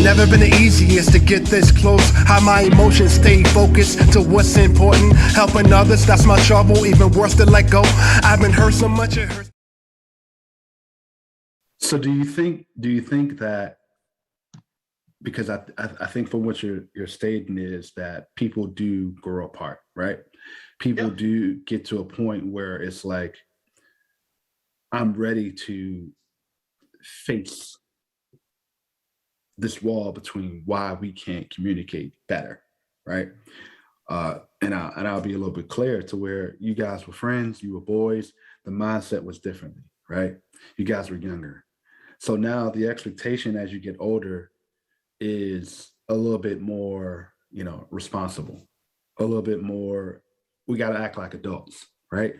Never been the easiest to get this close. How my emotions stay focused to what's important. Helping others, that's my trouble. Even worse to let go. I've been hurt so much it hurts. So do you think that, because I think from what you're stating is that people do grow apart, right? People do get to a point where it's like, I'm ready to face this wall between why we can't communicate better, right? And I'll be a little bit clearer to where you guys were friends, you were boys, the mindset was differently, right? You guys were younger. So now the expectation as you get older is a little bit more, responsible, a little bit more, we got to act like adults, right?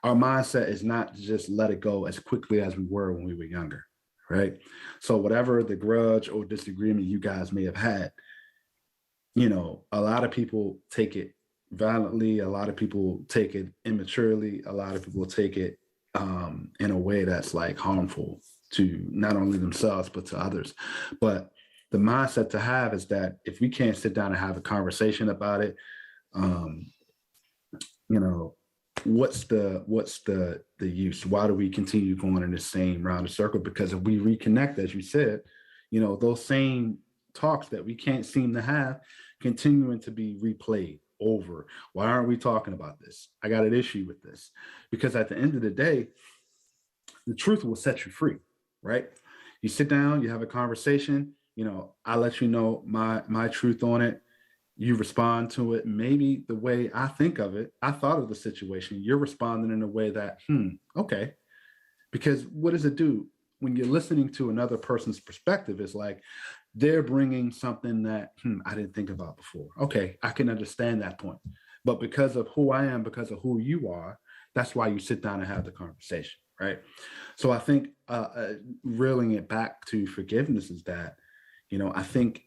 Our mindset is not to just let it go as quickly as we were when we were younger, right? So whatever the grudge or disagreement you guys may have had, a lot of people take it violently, a lot of people take it immaturely, a lot of people take it in a way that's like harmful to not only themselves, but to others. But the mindset to have is that if we can't sit down and have a conversation about it, what's the use? Why do we continue going in the same round of circle? Because if we reconnect, as you said, those same talks that we can't seem to have continuing to be replayed over. Why aren't we talking about this? I got an issue with this. Because at the end of the day, the truth will set you free, right? You sit down, you have a conversation, I let you know my truth on it. You respond to it maybe the way I think of it. I thought of the situation. You're responding in a way that, okay. Because what does it do? When you're listening to another person's perspective, it's like they're bringing something that I didn't think about before. Okay, I can understand that point. But because of who I am, because of who you are, that's why you sit down and have the conversation, right? So I think reeling it back to forgiveness is that, I think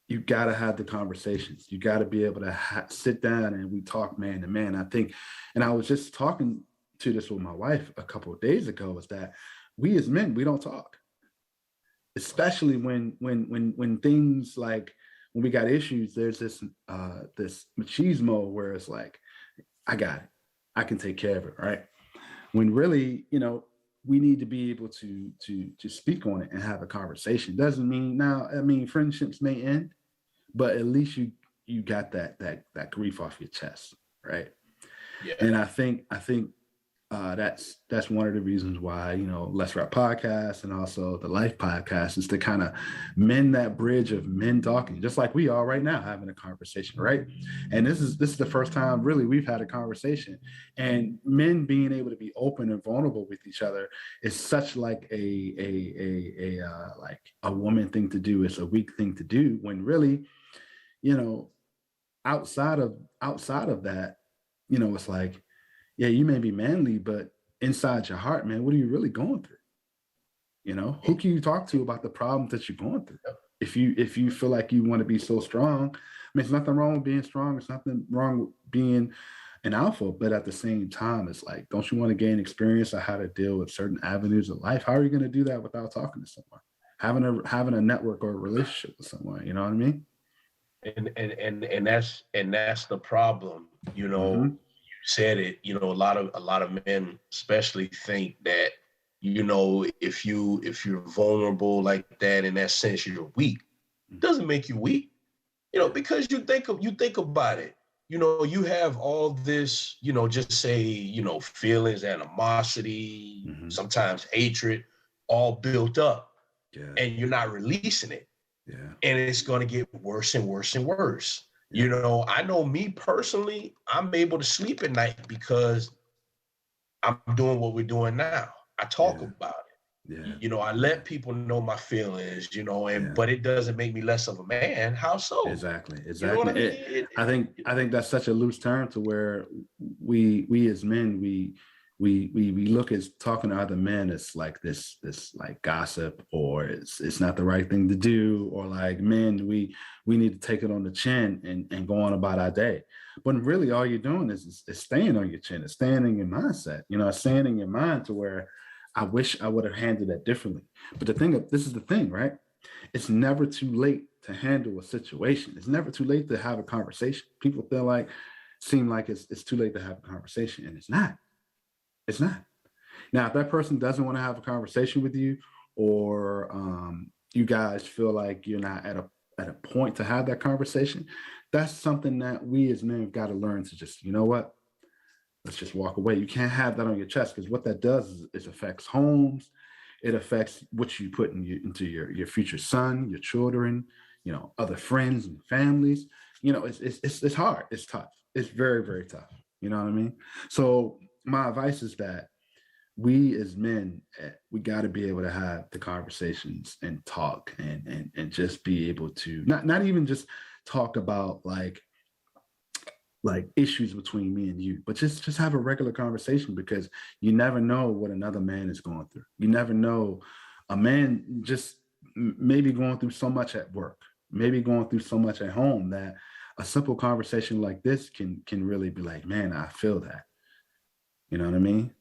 you got to have the conversations. You got to be able to sit down and we talk man to man. I think, and I was just talking to this with my wife a couple of days ago, is that we as men, we don't talk, especially when things like, when we got issues, there's this machismo where it's like, I got it. I can take care of it, right? When really, we need to be able to speak on it and have a conversation. Doesn't mean friendships may end, but at least you got that grief off your chest, right? Yeah. And I think that's one of the reasons why Let's Rap Podcast and also the Life Podcast is to kind of mend that bridge of men talking, just like we are right now having a conversation, right? And this is the first time really we've had a conversation, and men being able to be open and vulnerable with each other is such like a woman thing to do. It's a weak thing to do when really, outside of that, it's like, yeah, you may be manly, but inside your heart, man, what are you really going through? Who can you talk to about the problems that you're going through? If you feel like you want to be so strong, I mean, there's nothing wrong with being strong. There's nothing wrong with being an alpha, but at the same time, it's like, don't you want to gain experience of how to deal with certain avenues of life? How are you going to do that without talking to someone? Having a network or a relationship with someone, you know what I mean? And that's the problem, Mm-hmm. You said it, a lot of men especially think that, if you're vulnerable like that, in that sense, you're weak. It doesn't make you weak, because you think about it, you have all this, just say, feelings, animosity, Mm-hmm. sometimes hatred, all built up, and you're not releasing it. Yeah. And it's going to get worse and worse and worse. I know me personally, I'm able to sleep at night because I'm doing what we're doing now. I talk about it. Yeah. I let people know my feelings, but it doesn't make me less of a man. How so? Exactly. You know what I mean? I think that's such a loose term to where we as men, we look at talking to other men as like this like gossip, or it's not the right thing to do, or like men, we need to take it on the chin and go on about our day. But really all you're doing is staying on your chin, it's staying in your mindset, staying in your mind to where I wish I would have handled that differently. But this is the thing, right? it's never too late to handle a situation. It's never too late to have a conversation. People seem like it's too late to have a conversation, and it's not. It's not. Now, if that person doesn't want to have a conversation with you, or you guys feel like you're not at a point to have that conversation, that's something that we as men have got to learn to just, you know what? Let's just walk away. You can't have that on your chest, because what that does is affects homes. It affects what you put into your future son, your children, other friends and families. It's hard. It's tough. It's very, very tough. You know what I mean? So my advice is that we as men, we got to be able to have the conversations and talk and just be able to not even just talk about like issues between me and you, but just have a regular conversation, because you never know what another man is going through. You never know. A man just maybe going through so much at work, maybe going through so much at home, that a simple conversation like this can really be like, man, I feel that. You know what I mean?